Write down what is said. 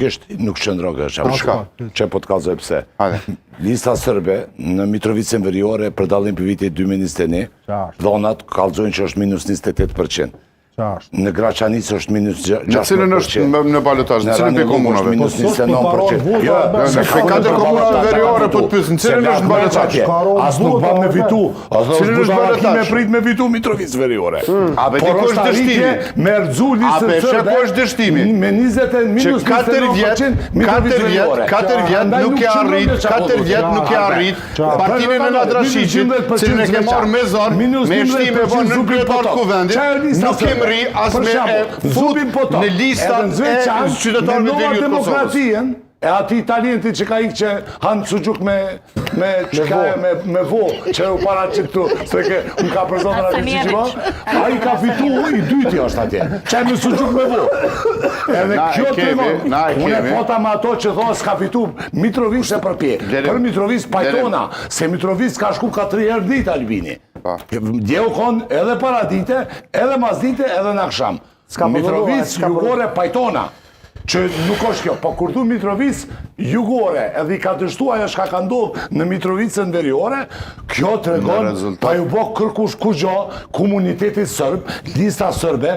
Kështë nuk qëndro kështë. Për shka? Që po të kalzoj pse. Lista sërbe në Mitrovicën Veriore për dallim për vitit 2021, dhonat kalzojnë që është minus 28%. Në Graçanicë është minus 6%. Në cilën është në balotaż, në cilën për komunave? Minus 29%. Me 4 komunave veriore për të pysë, në cilën është në balotaż? As nuk ban me vitu. Cilën është balotaż? Me prit me vitu Mitrovicë Veriore. A be diko është dështimi? Me rëzu listë sërbe. A be shë po është dështimi? Me 20 minus 29% Mitrovicë Veriore. 4 vjet nuk e arrit partinë në Nadrashiqit, cilën e ke marrë me zorë, me shtime po në kryetar kuvendit, nuk kem as me fut në listat e qytetarëve të veriut Kosovës. E ati italientit që ka ikë që hanë sugjuk me vo, që u para që këtu, se ke unë ka përzonër atë që që ba, a i ka fitu i dyti është atje, që e me sugjuk me vo. Edhe kjo të rëmonë, unë e pota me ato që thonë s'ka fitu Mitrovic e përpje, për Mitrovic pajtona, se Mitrovic ka shku 4 herë ditë Albini. Dje u konë edhe para dite, edhe mas dite, edhe në aksham. Mitrovic, jugore, pajtona. Që nuk është kjo, po kur du Mitrovic jugore, edhe i ka dështu ajo shka ka ndodhë në Mitrovicën Veriore, kjo të regon, pa ju bo kërkush ku gjo, komunitetit sërb, lista sërbe,